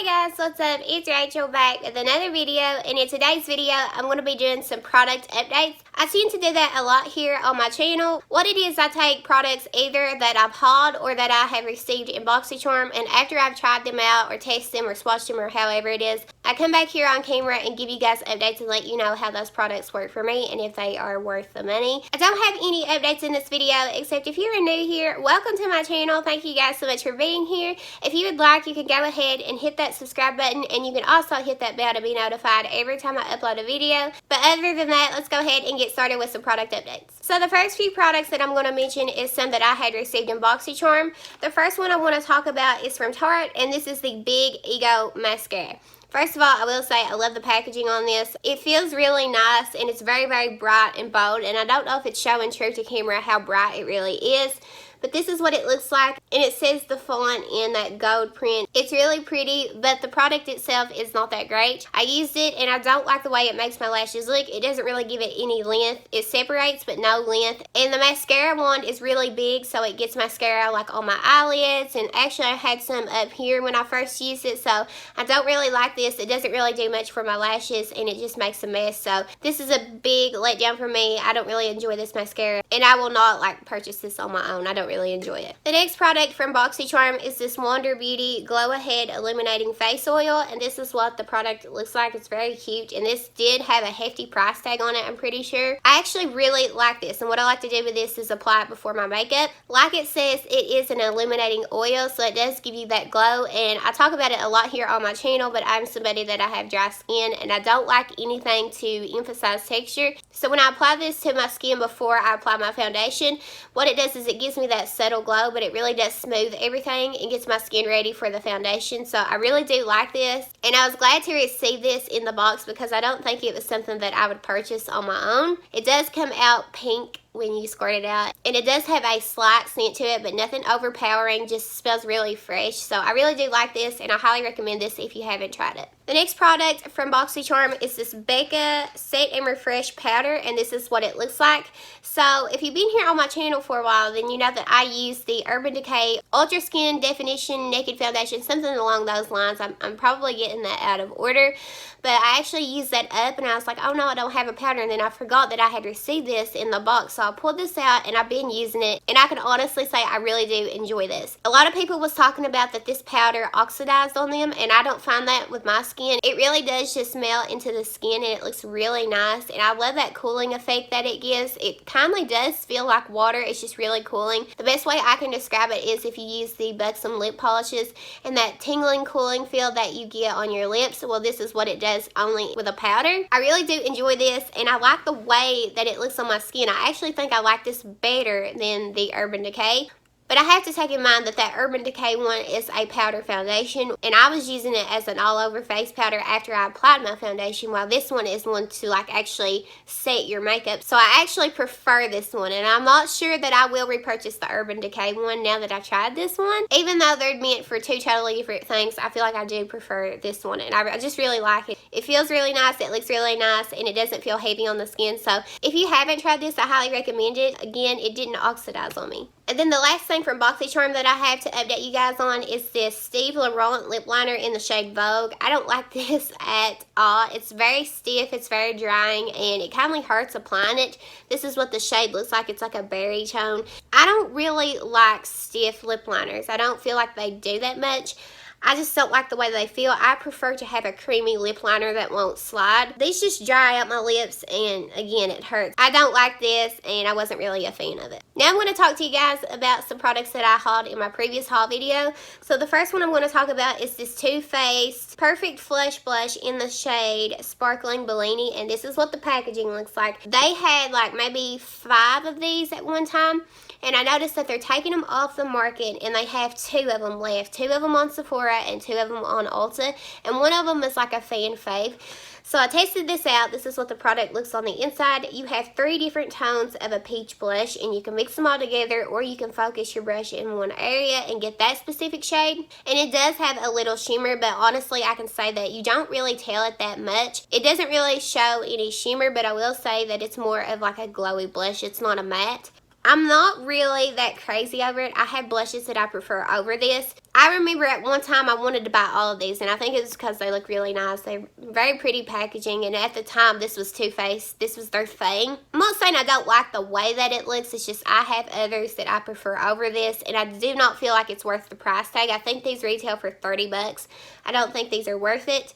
Hi guys, what's up? It's Rachel back with another video, and in today's video I'm going to be doing some product updates. I tend to do that a lot here on my channel. What it is, I take products either that I've hauled or that I have received in BoxyCharm, and after I've tried them out or tested them or swatched them or however it is, I come back here on camera and give you guys updates and let you know how those products work for me and if they are worth the money. I don't have any updates in this video except if you're new here, welcome to my channel. Thank you guys so much for being here. If you would like, you can go ahead and hit that subscribe button, and you can also hit that bell to be notified every time I upload a video. But other than that, let's go ahead and get started with some product updates. So the first few products that I'm going to mention is some that I had received in BoxyCharm. The first one I want to talk about is from Tarte, and this is the Big Ego Mascara. First of all, I will say I love the packaging on this. It feels really nice, and it's very, very bright and bold, and I don't know if it's showing true to camera how bright it really is. But this is what it looks like, and it says the font in that gold print. It's really pretty, but the product itself is not that great. I used it, and I don't like the way it makes my lashes look. It doesn't really give it any length. It separates, but no length. And the mascara wand is really big, so it gets mascara like on my eyelids, and actually I had some up here when I first used it, so I don't really like this. It doesn't really do much for my lashes, and it just makes a mess. So this is a big letdown for me. I don't really enjoy this mascara, and I will not purchase this on my own. I don't really enjoy it. The next product from BoxyCharm is this Wander Beauty Glow Ahead Illuminating Face Oil, and this is what the product looks like. It's very cute, and this did have a hefty price tag on it, I'm pretty sure. I actually really like this, and what I like to do with this is apply it before my makeup. Like it says, it is an illuminating oil, so it does give you that glow, and I talk about it a lot here on my channel, but I'm somebody that I have dry skin, and I don't like anything to emphasize texture. So when I apply this to my skin before I apply my foundation, what it does is it gives me that subtle glow, but it really does smooth everything and gets my skin ready for the foundation. So I really do like this, and I was glad to receive this in the box because I don't think it was something that I would purchase on my own. It does come out pink when you squirt it out, and it does have a slight scent to it, but nothing overpowering, just smells really fresh. So I really do like this, and I highly recommend this if you haven't tried it. The next product from BoxyCharm is this Becca Set and Refresh Powder, and this is what it looks like. So if you've been here on my channel for a while, then you know that I use the Urban Decay Ultra Skin Definition Naked Foundation, something along those lines. I'm probably getting that out of order, but I actually used that up, and I was like, oh no, I don't have a powder, and then I forgot that I had received this in the box. So I pulled this out, and I've been using it, and I can honestly say I really do enjoy this. A lot of people was talking about that this powder oxidized on them, and I don't find that with my skin. It really does just melt into the skin, and it looks really nice, and I love that cooling effect that it gives. It kindly does feel like water. It's just really cooling. The best way I can describe it is if you use the Buxom lip polishes and that tingling cooling feel that you get on your lips. Well, this is what it does, only with a powder. I really do enjoy this, and I like the way that it looks on my skin. I actually think I like this better than the Urban Decay. But I have to take in mind that that Urban Decay one is a powder foundation, and I was using it as an all-over face powder after I applied my foundation, while this one is one to actually set your makeup. So I actually prefer this one, and I'm not sure that I will repurchase the Urban Decay one now that I've tried this one. Even though they're meant for two totally different things, I feel like I do prefer this one, and I just really like it. It feels really nice, it looks really nice, and it doesn't feel heavy on the skin. So if you haven't tried this, I highly recommend it. Again, it didn't oxidize on me. And then the last thing from BoxyCharm that I have to update you guys on is this Steve Laurent lip liner in the shade Vogue. I don't like this at all. It's very stiff, it's very drying, and it kindly hurts applying it. This is what the shade looks like. It's like a berry tone. I don't really like stiff lip liners. I don't feel like they do that much. I just don't like the way they feel. I prefer to have a creamy lip liner that won't slide. These just dry out my lips, and again, it hurts. I don't like this, and I wasn't really a fan of it. Now I'm going to talk to you guys about some products that I hauled in my previous haul video. So the first one I'm going to talk about is this Too Faced Perfect Flush Blush in the shade Sparkling Bellini, and this is what the packaging looks like. They had maybe 5 of these at one time, and I noticed that they're taking them off the market, and they have 2 of them left. 2 of them on Sephora and 2 of them on Ulta, and one of them is like a fan fave. So I tested this out. This is what the product looks on the inside. You have 3 different tones of a peach blush, and you can mix them all together, or you can focus your brush in one area and get that specific shade. And it does have a little shimmer, but honestly I can say that you don't really tell it that much. It doesn't really show any shimmer, but I will say that it's more of like a glowy blush. It's not a matte. I'm not really that crazy over it. I have blushes that I prefer over this. I remember at one time I wanted to buy all of these, and I think it's because they look really nice. They're very pretty packaging, and at the time this was Too Faced. This was their thing. I'm not saying I don't like the way that it looks, it's just I have others that I prefer over this, and I do not feel like it's worth the price tag. I think these retail for 30 bucks. I don't think these are worth it.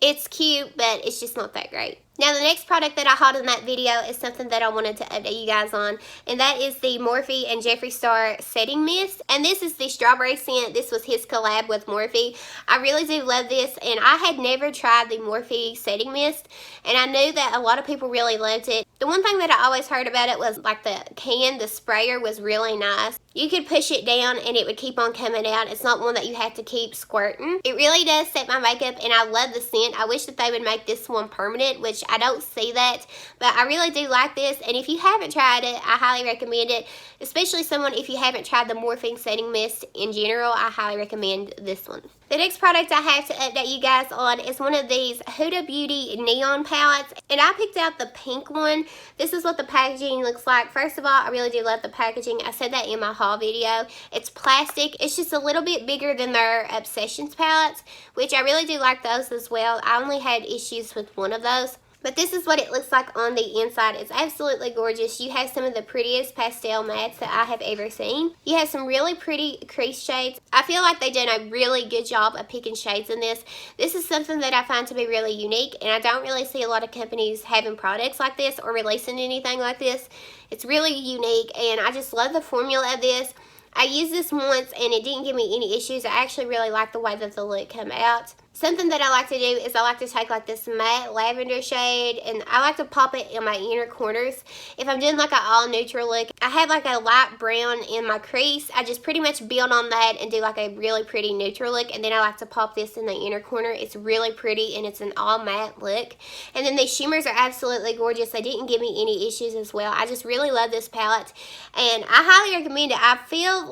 It's cute, but it's just not that great. Now, the next product that I hauled in that video is something that I wanted to update you guys on, and that is the Morphe and Jeffree Star Setting Mist. And this is the strawberry scent. This was his collab with Morphe. I really do love this, and I had never tried the Morphe Setting Mist, and I knew that a lot of people really loved it. The one thing that I always heard about it was like the can, the sprayer was really nice. You could push it down and it would keep on coming out. It's not one that you have to keep squirting. It really does set my makeup, and I love the scent. I wish that they would make this one permanent, which I don't see that, but I really do like this. And if you haven't tried it, I highly recommend it, especially someone if you haven't tried the Morphe Setting Mist in general. I highly recommend this one. The next product I have to update you guys on is one of these Huda Beauty neon palettes, and I picked out the pink one. This is what the packaging looks like. First of all, I really do love the packaging. I said that in my haul video. It's plastic. It's just a little bit bigger than their Obsessions palettes, which I really do like those as well. I only had issues with one of those. But this is what it looks like on the inside. It's absolutely gorgeous. You have some of the prettiest pastel mattes that I have ever seen. You have some really pretty crease shades. I feel like they've done a really good job of picking shades in this. This is something that I find to be really unique, and I don't really see a lot of companies having products like this or releasing anything like this. It's really unique, and I just love the formula of this. I used this once and it didn't give me any issues. I actually really like the way that the look came out. Something that I like to do is I like to take like this matte lavender shade, and I like to pop it in my inner corners. If I'm doing like an all neutral look, I have like a light brown in my crease. I just pretty much build on that and do like a really pretty neutral look, and then I like to pop this in the inner corner. It's really pretty, and it's an all matte look. And then these shimmers are absolutely gorgeous. They didn't give me any issues as well. I just really love this palette, and I highly recommend it. I feel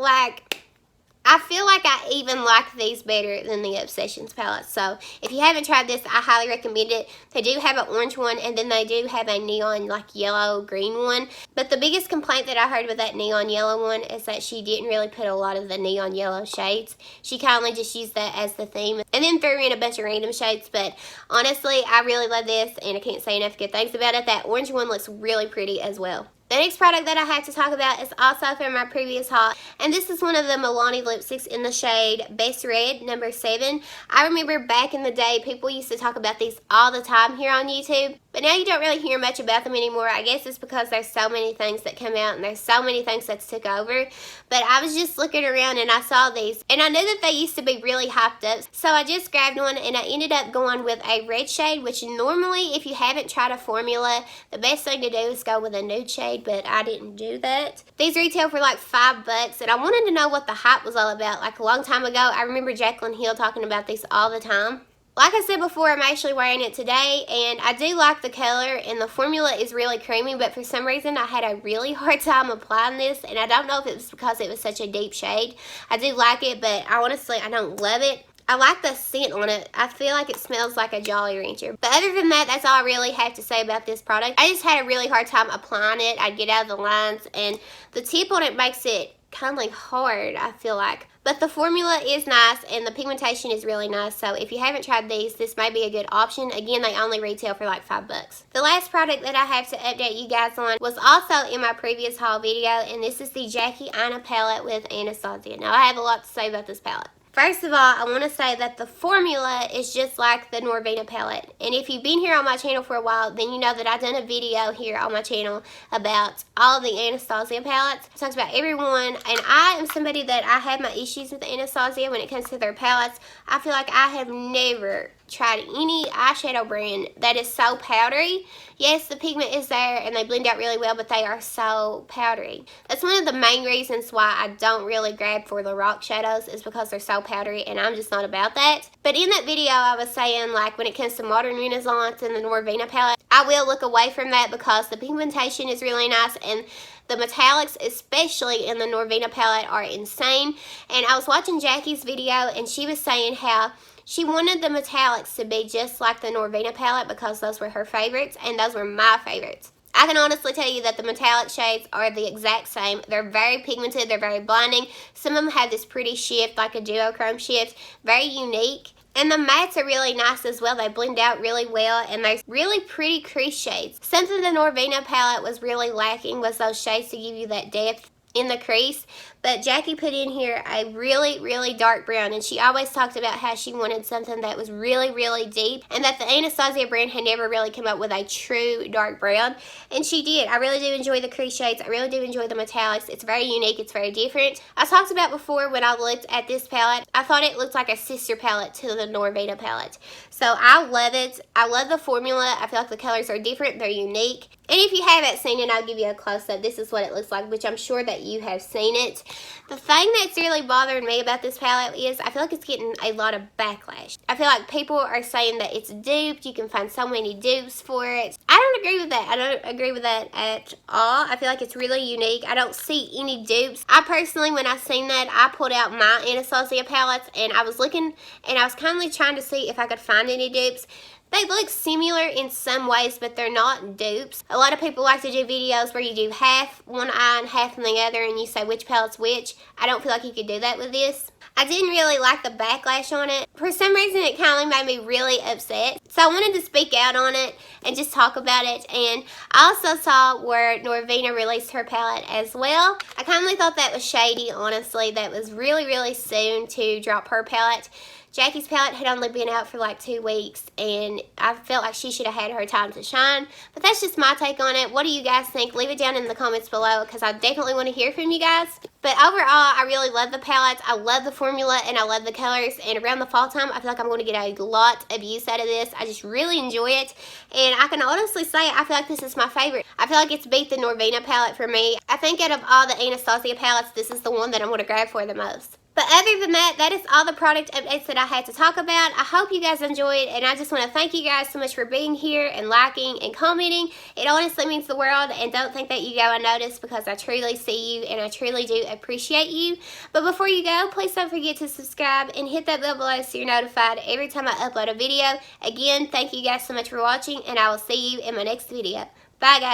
like I even like these better than the Obsessions palette. So if you haven't tried this, I highly recommend it. They do have an orange one, and then they do have a neon like yellow green one. But the biggest complaint that I heard with that neon yellow one is that she didn't really put a lot of the neon yellow shades. She kind of just used that as the theme and then threw in a bunch of random shades. But honestly, I really love this, and I can't say enough good things about it. That orange one looks really pretty as well. The next product that I have to talk about is also from my previous haul, and this is one of the Milani lipsticks in the shade Best Red number 7. I remember back in the day, people used to talk about these all the time here on YouTube, but now you don't really hear much about them anymore. I guess it's because there's so many things that come out and there's so many things that's took over. But I was just looking around and I saw these, and I knew that they used to be really hyped up, so I just grabbed one, and I ended up going with a red shade, which normally if you haven't tried a formula, the best thing to do is go with a nude shade, but I didn't do that. These retail for like $5, and I wanted to know what the hype was all about. Like a long time ago, I remember Jaclyn Hill talking about these all the time. Like I said before, I'm actually wearing it today, and I do like the color, and the formula is really creamy, but for some reason I had a really hard time applying this, and I don't know if it was because it was such a deep shade. I do like it, but honestly, I don't love it. I like the scent on it. I feel like it smells like a Jolly Rancher. But other than that, that's all I really have to say about this product. I just had a really hard time applying it. I'd get out of the lines, and the tip on it makes it kind of like hard, I feel like. But the formula is nice, and the pigmentation is really nice. So if you haven't tried these, this may be a good option. Again, they only retail for like $5. The last product that I have to update you guys on was also in my previous haul video, and this is the Jackie Aina palette with Anastasia. Now, I have a lot to say about this palette. First of all, I want to say that the formula is just like the Norvina palette. And if you've been here on my channel for a while, then you know that I've done a video here on my channel about all the Anastasia palettes. I talked about every one, and I am somebody that I have my issues with Anastasia when it comes to their palettes. I feel like I have never tried any eyeshadow brand that is so powdery. Yes, the pigment is there and they blend out really well, but they are so powdery. That's one of the main reasons why I don't really grab for the rock shadows, is because they're so powdery, and I'm just not about that. But in that video, I was saying, like, when it comes to Modern Renaissance and the Norvina palette, I will look away from that because the pigmentation is really nice, and the metallics, especially in the Norvina palette, are insane. And I was watching Jackie's video, and she was saying how she wanted the metallics to be just like the Norvina palette because those were her favorites, and those were my favorites. I can honestly tell you that the metallic shades are the exact same. They're very pigmented, they're very blinding. Some of them have this pretty shift, like a duochrome shift, very unique. And the mattes are really nice as well. They blend out really well, and they're really pretty crease shades. Something the Norvina palette was really lacking was those shades to give you that depth in the crease. But Jackie put in here a really, really dark brown, and she always talked about how she wanted something that was really, really deep, and that the Anastasia brand had never really come up with a true dark brown, and she did. I really do enjoy the crease shades. I really do enjoy the metallics. It's very unique. It's very different. I talked about before when I looked at this palette, I thought it looked like a sister palette to the Norvina palette. So I love it. I love the formula. I feel like the colors are different. They're unique. And if you haven't seen it, I'll give you a close-up. This is what it looks like, which I'm sure that you have seen it. The thing that's really bothering me about this palette is I feel like it's getting a lot of backlash. I feel like people are saying that it's duped. You can find so many dupes for it. I don't agree with that. I don't agree with that at all. I feel like it's really unique. I don't see any dupes. I personally, when I seen that, I pulled out my Anastasia palettes, and I was looking, and I was kind of trying to see if I could find any dupes. They look similar in some ways, but they're not dupes. A lot of people like to do videos where you do half one eye and half on the other, and you say which palette's which. I don't feel like you could do that with this. I didn't really like the backlash on it. For some reason, it kind of made me really upset. So I wanted to speak out on it and just talk about it. And I also saw where Norvina released her palette as well. I kind of thought that was shady, honestly. That was really, really soon to drop her palette. Jackie's palette had only been out for like 2 weeks, and I felt like she should have had her time to shine. But that's just my take on it. What do you guys think? Leave it down in the comments below, because I definitely want to hear from you guys. But overall, I really love the palettes. I love the formula, and I love the colors. And around the fall time, I feel like I'm going to get a lot of use out of this. I just really enjoy it. And I can honestly say I feel like this is my favorite. I feel like it's beat the Norvina palette for me. I think out of all the Anastasia palettes, this is the one that I'm going to grab for the most. But other than that, that is all the product updates that I had to talk about. I hope you guys enjoyed, and I just want to thank you guys so much for being here and liking and commenting. It honestly means the world, and don't think that you go unnoticed, because I truly see you and I truly do appreciate you. But before you go, please don't forget to subscribe and hit that bell below so you're notified every time I upload a video. Again, thank you guys so much for watching, and I will see you in my next video. Bye, guys.